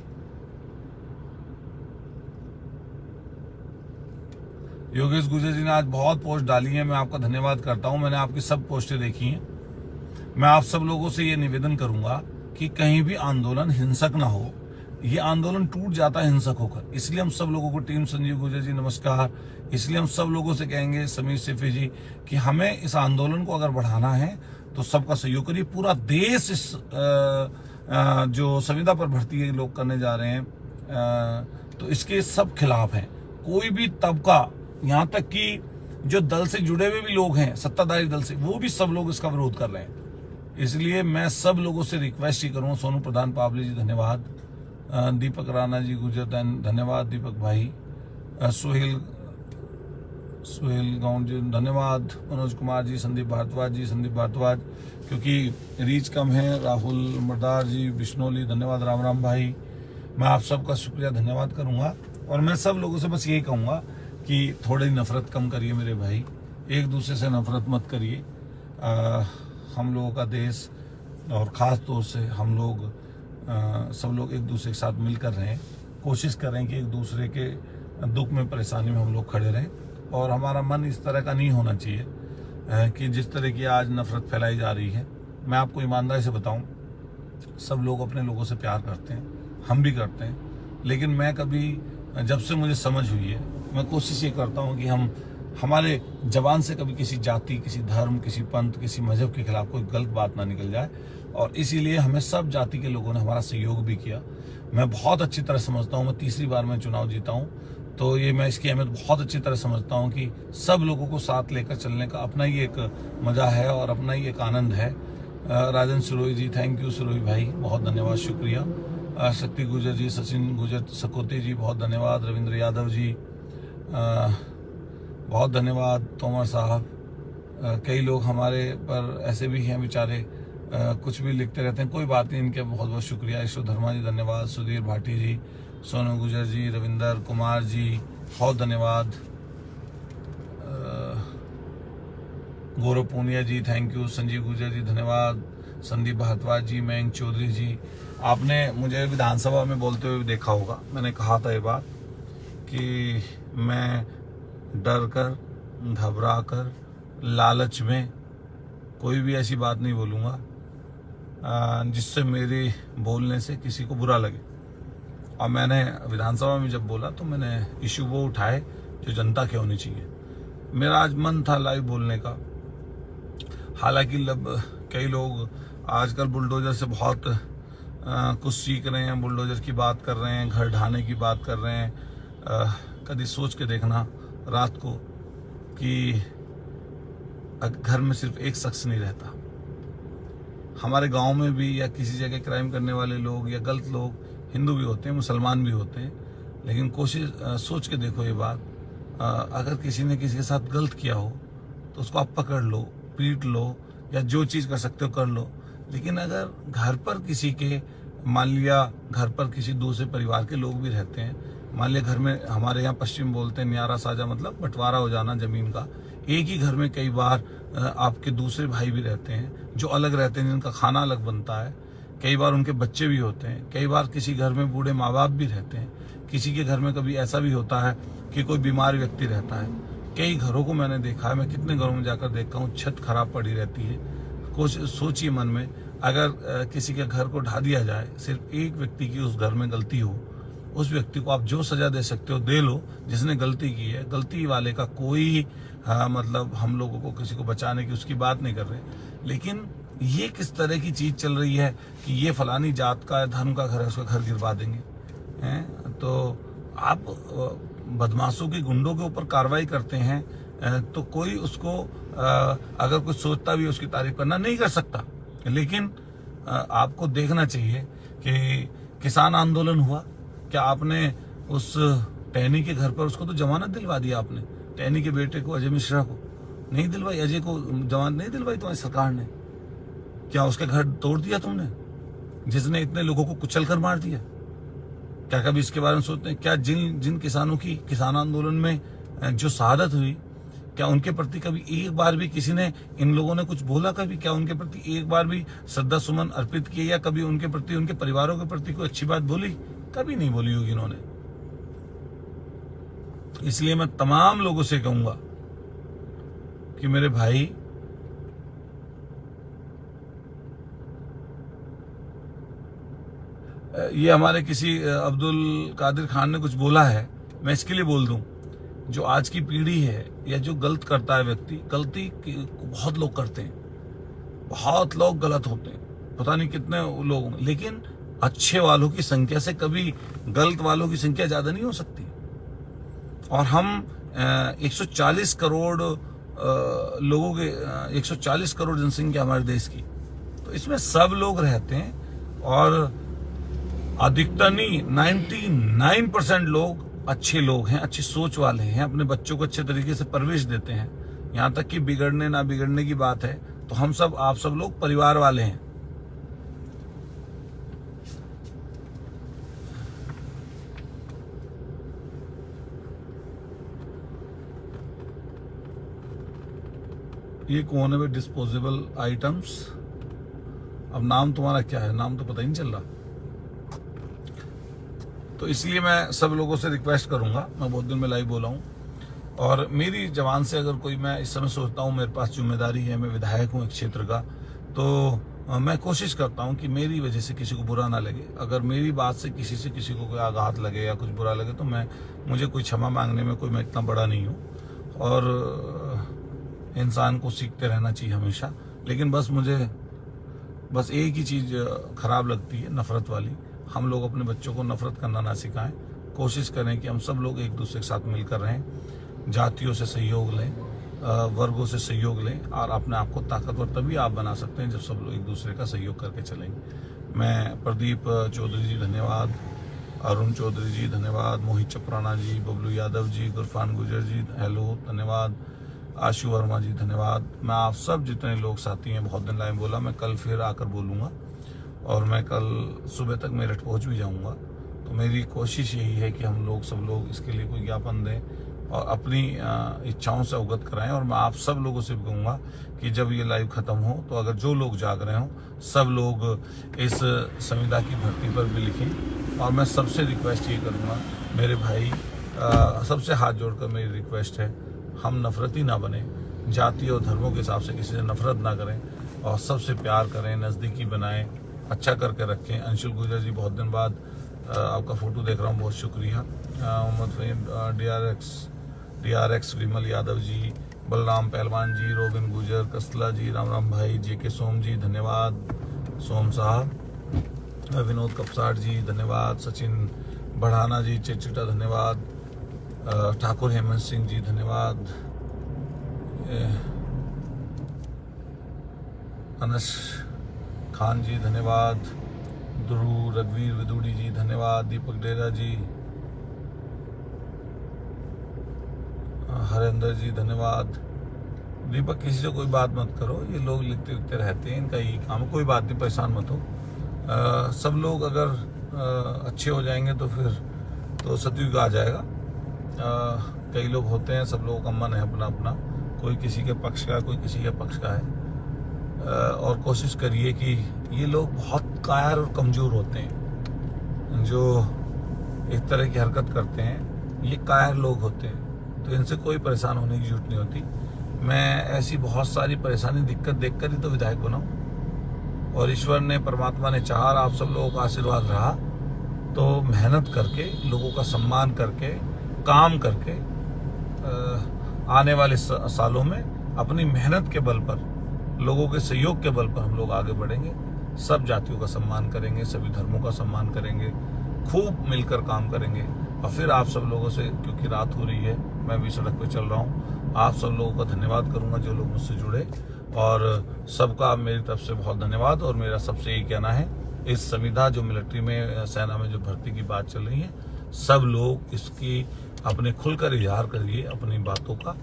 योगेश गुजर जी ने आज बहुत पोस्ट डाली है, मैं आपका धन्यवाद करता हूं। मैंने आपकी सब पोस्टें देखी हैं। मैं आप सब लोगों से ये निवेदन करूंगा कि कहीं भी आंदोलन हिंसक ना हो। ये आंदोलन टूट जाता है हिंसक होकर। इसलिए हम सब लोगों को, टीम संजीव गुजर जी नमस्कार, इसलिए हम सब लोगों से कहेंगे, समीर सिफी जी, कि हमें इस आंदोलन को अगर बढ़ाना है तो सबका सहयोग करिए। पूरा देश इस जो संविदा पर भर्ती लोग करने जा रहे हैं, तो इसके सब खिलाफ हैं। कोई भी तबका, यहाँ तक कि जो दल से जुड़े हुए भी लोग हैं, सत्ताधारी दल से, वो भी सब लोग इसका विरोध कर रहे हैं। इसलिए मैं सब लोगों से रिक्वेस्ट ही करूंगा। सोनू प्रधान पावली जी धन्यवाद, दीपक राणा जी गुजर धन्यवाद, दीपक भाई, सुहेल गाउन जी धन्यवाद, मनोज कुमार जी, संदीप भारद्वाज क्योंकि रीच कम है, राहुल मरदार जी, बिश्नोली धन्यवाद, राम राम भाई। मैं आप सबका शुक्रिया धन्यवाद करूंगा, और मैं सब लोगों से बस यही कहूंगा कि थोड़ी नफरत कम करिए मेरे भाई, एक दूसरे से नफरत मत करिए। हम लोगों का देश, और ख़ास तौर से हम लोग सब लोग एक दूसरे के साथ मिलकर रहें, कोशिश करें कि एक दूसरे के दुख में, परेशानी में हम लोग खड़े रहें। और हमारा मन इस तरह का नहीं होना चाहिए कि जिस तरह की आज नफरत फैलाई जा रही है। मैं आपको ईमानदारी से बताऊं, सब लोग अपने लोगों से प्यार करते हैं, हम भी करते हैं, लेकिन मैं कभी, जब से मुझे समझ हुई है, मैं कोशिश ये करता हूँ कि हमारे जबान से कभी किसी जाति, किसी धर्म, किसी पंथ, किसी मजहब के खिलाफ कोई गलत बात ना निकल जाए। और इसीलिए हमें सब जाति के लोगों ने हमारा सहयोग भी किया। मैं बहुत अच्छी तरह समझता हूँ, मैं तीसरी बार मैं चुनाव जीता हूँ, तो ये मैं इसकी अहमियत बहुत अच्छी तरह समझता हूँ कि सब लोगों को साथ लेकर चलने का अपना ही एक मजा है और अपना ही एक आनंद है। राजन सिरोही जी, थैंक यू सिरोही भाई, बहुत धन्यवाद, शुक्रिया। शक्ति गुजर जी, सचिन गुजर सकोते जी, बहुत धन्यवाद। रविंद्र यादव जी, बहुत धन्यवाद। तोमर साहब, कई लोग हमारे पर ऐसे भी हैं बेचारे, कुछ भी लिखते रहते हैं, कोई बात नहीं, इनके बहुत बहुत शुक्रिया। यशोधर्मा जी धन्यवाद। सुधीर भाटी जी, सोनू गुजर जी, रविंदर कुमार जी, बहुत धन्यवाद। गौरव पूनिया जी, थैंक यू। संजीव गुजर जी धन्यवाद। संदीप भारद्वाज जी, मयंक चौधरी जी, आपने मुझे विधानसभा में बोलते हुए देखा होगा। मैंने कहा था ये बात कि मैं डर कर, घबरा कर, लालच में कोई भी ऐसी बात नहीं बोलूँगा जिससे मेरे बोलने से किसी को बुरा लगे। और मैंने विधानसभा में जब बोला तो मैंने इशू वो उठाए जो जनता के होनी चाहिए। मेरा आज मन था लाइव बोलने का। हालांकि कई लोग आजकल बुलडोजर से बहुत कुछ सीख रहे हैं, बुलडोजर की बात कर रहे हैं, घर ढाने की बात कर रहे हैं। कभी सोच के देखना रात को कि घर में सिर्फ एक शख्स नहीं रहता। हमारे गांव में भी या किसी जगह क्राइम करने वाले लोग या गलत लोग हिंदू भी होते हैं, मुसलमान भी होते हैं, लेकिन कोशिश सोच के देखो ये बात, अगर किसी ने किसी के साथ गलत किया हो तो उसको आप पकड़ लो, पीट लो, या जो चीज़ कर सकते हो कर लो। लेकिन अगर घर पर किसी के, मान लिया घर पर किसी दूसरे परिवार के लोग भी रहते हैं, मान लिया घर में, हमारे यहाँ पश्चिम बोलते हैं न्यारा साझा, मतलब बंटवारा हो जाना जमीन का। एक ही घर में कई बार आपके दूसरे भाई भी रहते हैं जो अलग रहते हैं, जिनका खाना अलग बनता है। कई बार उनके बच्चे भी होते हैं, कई बार किसी घर में बूढ़े माँ बाप भी रहते हैं, किसी के घर में कभी ऐसा भी होता है कि कोई बीमार व्यक्ति रहता है। कई घरों को मैंने देखा है, मैं कितने घरों में जाकर देखा हूँ, छत खराब पड़ी रहती है। कुछ सोचिए मन में, अगर किसी के घर को ढा दिया जाए, सिर्फ एक व्यक्ति की उस घर में गलती हो, उस व्यक्ति को आप जो सजा दे सकते हो दे लो, जिसने गलती की है। गलती वाले का कोई मतलब हम लोगों को किसी को बचाने की उसकी बात नहीं कर रहे, लेकिन ये किस तरह की चीज चल रही है कि ये फलानी जात का धर्म का घर है, उसका घर गिरवा देंगे हैं। तो आप बदमाशों के, गुंडों के ऊपर कार्रवाई करते हैं तो कोई उसको अगर कुछ सोचता भी उसकी तारीफ करना नहीं कर सकता। लेकिन आपको देखना चाहिए कि किसान आंदोलन हुआ, क्या आपने उस टहनी के घर पर उसको तो जमानत दिलवा दिया आपने, टहनी के बेटे को, अजय मिश्रा को नहीं दिलवाई, अजय को जमानत नहीं दिलवाई तुम्हारी सरकार ने? क्या उसके घर तोड़ दिया तुमने, जिसने इतने लोगों को कुचल कर मार दिया? क्या कभी इसके बारे में सोचते हैं? क्या जिन किसानों की किसान आंदोलन में जो शहादत हुई, क्या उनके प्रति कभी एक बार भी किसी ने, इन लोगों ने कुछ बोला कभी? क्या उनके प्रति एक बार भी श्रद्धा सुमन अर्पित किए, या कभी उनके प्रति, उनके परिवारों के प्रति कोई अच्छी बात बोली? कभी नहीं बोली होगी इन्होंने। इसलिए मैं तमाम लोगों से कहूंगा कि मेरे भाई, ये हमारे किसी अब्दुल कादिर खान ने कुछ बोला है, मैं इसके लिए बोल दूं, जो आज की पीढ़ी है या जो गलत करता है व्यक्ति, गलती बहुत लोग करते हैं, बहुत लोग गलत होते हैं, पता नहीं कितने लोग, लेकिन अच्छे वालों की संख्या से कभी गलत वालों की संख्या ज्यादा नहीं हो सकती। और हम 140 करोड़ लोगों के, 140 करोड़ जनसंख्या हमारे देश की, तो इसमें सब लोग रहते हैं और अधिकतर नहीं 99% लोग अच्छे लोग हैं, अच्छी सोच वाले हैं, अपने बच्चों को अच्छे तरीके से परवरिश देते हैं। यहाँ तक कि बिगड़ने ना बिगड़ने की बात है तो हम सब, आप सब लोग परिवार वाले हैं। ये कौन है भाई? Disposable items. अब नाम तुम्हारा क्या है? नाम तो पता ही नहीं चल रहा। तो इसलिए मैं सब लोगों से रिक्वेस्ट करूंगा, मैं बहुत दिन में लाइव बोला हूं, और मेरी जवान से अगर कोई, मैं इस समय सोचता हूं मेरे पास जिम्मेदारी है, मैं विधायक हूं एक क्षेत्र का, तो मैं कोशिश करता हूं कि मेरी वजह से किसी को बुरा ना लगे। अगर मेरी बात से किसी को कोई आघात लगे या कुछ बुरा लगे तो मुझे कोई क्षमा मांगने में कोई, मैं इतना बड़ा नहीं हूँ, और इंसान को सीखते रहना चाहिए हमेशा। लेकिन बस मुझे बस एक ही चीज़ खराब लगती है, नफरत वाली। हम लोग अपने बच्चों को नफरत करना ना सिखाएं। कोशिश करें कि हम सब लोग एक दूसरे के साथ मिलकर रहें, जातियों से सहयोग लें, वर्गों से सहयोग लें, और अपने आप को ताकतवर तभी आप बना सकते हैं जब सब लोग एक दूसरे का सहयोग करके चलेंगे। मैं प्रदीप चौधरी जी धन्यवाद, अरुण चौधरी जी धन्यवाद, मोहित चपराना जी, बबलू यादव जी, गुरफान गुजर जी हेलो धन्यवाद, आशु वर्मा जी धन्यवाद। मैं आप सब जितने लोग साथी हैं, बहुत दिन लाइन बोला, मैं कल फिर आकर बोलूँगा और मैं कल सुबह तक मेरठ पहुँच भी जाऊँगा। तो मेरी कोशिश यही है कि हम लोग सब लोग इसके लिए कोई ज्ञापन दें और अपनी इच्छाओं से अवगत कराएं। और मैं आप सब लोगों से भी कहूँगा कि जब ये लाइव ख़त्म हो तो अगर जो लोग जाग रहे हों सब लोग इस संविदा की भर्ती पर भी लिखें। और मैं सबसे रिक्वेस्ट ये करूँगा मेरे भाई, सबसे हाथ जोड़कर मेरी रिक्वेस्ट है, हम नफरती ना बने, जाति और धर्मों के हिसाब से किसी से नफरत ना करें और सबसे प्यार करें, नज़दीकी बनाएं, अच्छा करके रखें। अंशुल गुजर जी बहुत दिन बाद आपका फ़ोटो देख रहा हूँ, बहुत शुक्रिया। मोहम्मद फ़हीम, DRX विमल यादव जी, बलराम पहलवान जी, रोबिन गुजर, कसला जी, राम राम भाई, JK सोम जी धन्यवाद, सोम साहब, विनोद कपसाट जी धन्यवाद, सचिन बढ़ाना जी चिटचिटा धन्यवाद, ठाकुर हेमंत सिंह जी धन्यवाद, अनस खान जी धन्यवाद, ध्रुव रघुवीर विदुड़ी जी धन्यवाद, दीपक डेरा जी, हरेंद्र जी धन्यवाद। दीपक किसी से कोई बात मत करो, ये लोग लिखते लिखते रहते हैं, इनका यही काम, कोई बात नहीं, परेशान मत हो। सब लोग अगर अच्छे हो जाएंगे तो फिर तो सतयुग आ जाएगा। कई लोग होते हैं, सब लोगों का मन है अपना अपना, कोई किसी के पक्ष का, कोई किसी के पक्ष का है। और कोशिश करिए कि ये लोग बहुत कायर और कमज़ोर होते हैं, जो इस तरह की हरकत करते हैं, ये कायर लोग होते हैं, तो इनसे कोई परेशान होने की जरूरत नहीं होती। मैं ऐसी बहुत सारी परेशानी दिक्कत देखकर ही तो विधायक बना हूँ, और ईश्वर ने, परमात्मा ने चाहा, आप सब लोगों का आशीर्वाद रहा तो मेहनत करके, लोगों का सम्मान करके, काम करके आने वाले सालों में अपनी मेहनत के बल पर, लोगों के सहयोग के बल पर हम लोग आगे बढ़ेंगे। सब जातियों का सम्मान करेंगे, सभी धर्मों का सम्मान करेंगे, खूब मिलकर काम करेंगे। और फिर आप सब लोगों से, क्योंकि रात हो रही है, मैं भी सड़क पे चल रहा हूँ, आप सब लोगों का धन्यवाद करूँगा जो लोग मुझसे जुड़े, और सबका मेरी तरफ से बहुत धन्यवाद। और मेरा सबसे यही कहना है, इस संविदा जो मिलिट्री में, सेना में जो भर्ती की बात चल रही है, सब लोग इसकी अपने खुलकर इजहार करिए अपनी बातों का,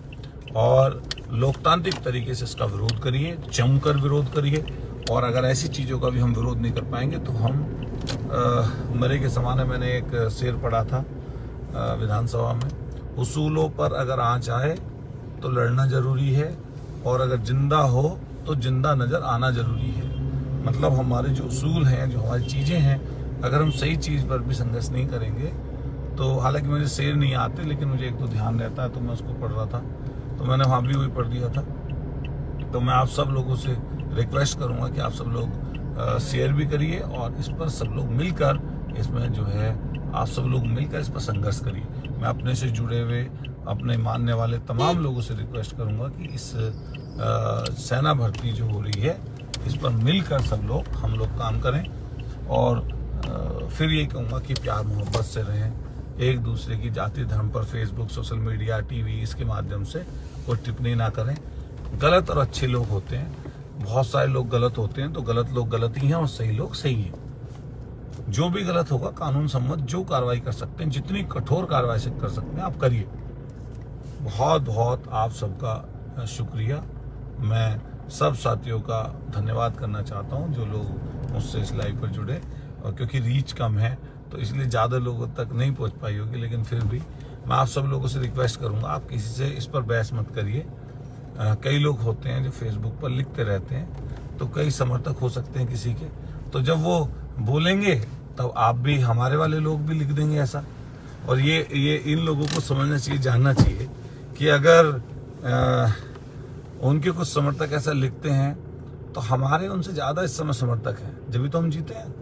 और लोकतांत्रिक तरीके से इसका विरोध करिए, जमकर विरोध करिए। और अगर ऐसी चीज़ों का भी हम विरोध नहीं कर पाएंगे तो हम मरे के समान है। मैंने एक शेर पढ़ा था विधानसभा में, उसूलों पर अगर आँच आए तो लड़ना जरूरी है, और अगर जिंदा हो तो जिंदा नजर आना जरूरी है। मतलब हमारे जो उसूल हैं, जो हमारी चीज़ें हैं, अगर हम सही चीज़ पर भी संघर्ष नहीं करेंगे तो, हालांकि मुझे शेर नहीं आते लेकिन मुझे एक तो ध्यान रहता है, तो मैं उसको पढ़ रहा था, तो मैंने वहाँ भी वही पढ़ दिया था। तो मैं आप सब लोगों से रिक्वेस्ट करूँगा कि आप सब लोग शेयर भी करिए, और इस पर सब लोग मिलकर, इसमें जो है आप सब लोग मिलकर इस पर संघर्ष करिए। मैं अपने से जुड़े हुए, अपने मानने वाले तमाम लोगों से रिक्वेस्ट करूँगा कि इस सेना भर्ती जो हो रही है, इस पर मिलकर सब लोग, हम लोग काम करें। और फिर ये कहूँगा कि प्यार मोहब्बत से रहें, एक दूसरे की जाति धर्म पर फेसबुक, सोशल मीडिया, टीवी, इसके माध्यम से कोई टिप्पणी ना करें। गलत और अच्छे लोग होते हैं, बहुत सारे लोग गलत होते हैं, तो गलत लोग गलत ही हैं और सही लोग सही हैं। जो भी गलत होगा, कानून सम्मत जो कार्रवाई कर सकते हैं, जितनी कठोर कार्रवाई से कर सकते हैं आप करिए। बहुत बहुत आप सबका शुक्रिया। मैं सब साथियों का धन्यवाद करना चाहता हूं जो लोग मुझसे इस लाइव पर जुड़े, और क्योंकि रीच कम है तो इसलिए ज़्यादा लोगों तक नहीं पहुंच पाई होगी, लेकिन फिर भी मैं आप सब लोगों से रिक्वेस्ट करूंगा, आप किसी से इस पर बहस मत करिए। कई लोग होते हैं जो फेसबुक पर लिखते रहते हैं, तो कई समर्थक हो सकते हैं किसी के, तो जब वो बोलेंगे तब आप भी, हमारे वाले लोग भी लिख देंगे ऐसा। और ये इन लोगों को समझना चाहिए, जानना चाहिए कि अगर उनके कुछ समर्थक ऐसा लिखते हैं तो हमारे उनसे ज़्यादा इस समय समर्थक हैं, जब भी तो हम जीते हैं।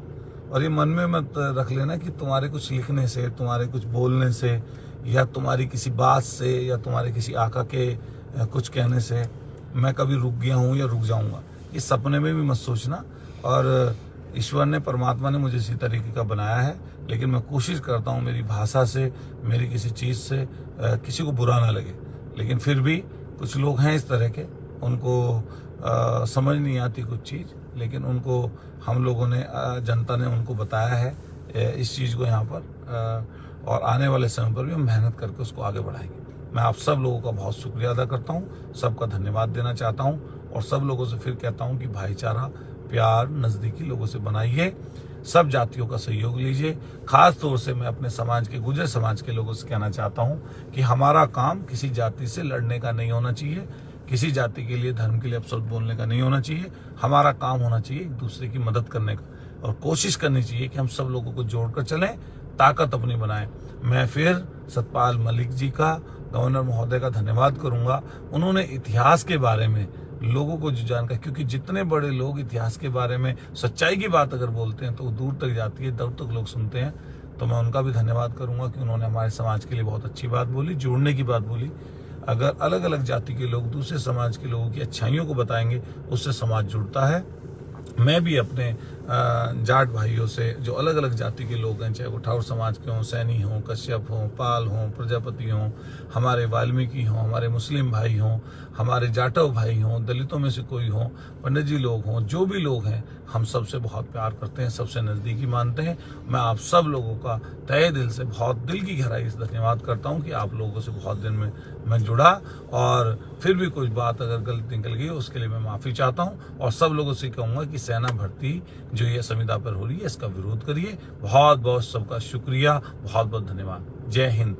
और ये मन में मत रख लेना कि तुम्हारे कुछ लिखने से, तुम्हारे कुछ बोलने से, या तुम्हारी किसी बात से, या तुम्हारे किसी आका के कुछ कहने से मैं कभी रुक गया हूँ या रुक जाऊँगा। इस सपने में भी मत सोचना। और ईश्वर ने, परमात्मा ने मुझे इसी तरीके का बनाया है। लेकिन मैं कोशिश करता हूँ मेरी भाषा से, मेरी किसी चीज़ से किसी को बुरा ना लगे। लेकिन फिर भी कुछ लोग हैं इस तरह के, उनको समझ नहीं आती कुछ चीज़, लेकिन उनको हम लोगों ने, जनता ने उनको बताया है इस चीज़ को यहाँ पर, और आने वाले समय पर भी हम मेहनत करके उसको आगे बढ़ाएंगे। मैं आप सब लोगों का बहुत शुक्रिया अदा करता हूँ, सबका धन्यवाद देना चाहता हूँ, और सब लोगों से फिर कहता हूँ कि भाईचारा, प्यार, नज़दीकी लोगों से बनाइए, सब जातियों का सहयोग लीजिए। खास तौर से मैं अपने समाज के, गुर्जर समाज के लोगों से कहना चाहता हूँ कि हमारा काम किसी जाति से लड़ने का नहीं होना चाहिए, किसी जाति के लिए, धर्म के लिए अपशब्द बोलने का नहीं होना चाहिए। हमारा काम होना चाहिए एक दूसरे की मदद करने का, और कोशिश करनी चाहिए कि हम सब लोगों को जोड़कर चलें, ताकत अपनी बनाएं। मैं फिर सतपाल मलिक जी का, गवर्नर महोदय का धन्यवाद करूंगा। उन्होंने इतिहास के बारे में लोगों को जो जानकारी, क्योंकि जितने बड़े लोग इतिहास के बारे में सच्चाई की बात अगर बोलते हैं तो वो दूर तक जाती है, दूर तक लोग सुनते हैं। तो मैं उनका भी धन्यवाद करूंगा कि उन्होंने हमारे समाज के लिए बहुत अच्छी बात बोली, जोड़ने की बात बोली। अगर अलग अलग जाति के लोग दूसरे समाज के लोगों की अच्छाइयों को बताएंगे, उससे समाज जुड़ता है। मैं भी अपने जाट भाइयों से, जो अलग अलग जाति के लोग हैं, चाहे वो ठाकुर समाज के हों, सैनी हों, कश्यप हों, पाल हों, प्रजापति हों, हमारे वाल्मीकि हों, हमारे मुस्लिम भाई हों, हमारे जाटव भाई हों, दलितों में से कोई हों, पंडित जी लोग हों, जो भी लोग हैं, हम सबसे बहुत प्यार करते हैं, सबसे नज़दीकी मानते हैं। मैं आप सब लोगों का तहे दिल से, बहुत दिल की गहराई से धन्यवाद करता हूं कि आप लोगों से बहुत दिन में मैं जुड़ा, और फिर भी कुछ बात अगर गलती निकल गई उसके लिए मैं माफ़ी चाहता हूं। और सब लोगों से कहूँगा कि सेना भर्ती जो ये संविदा पर हो रही है, इसका विरोध करिए। बहुत बहुत सबका शुक्रिया, बहुत बहुत धन्यवाद। जय हिंद।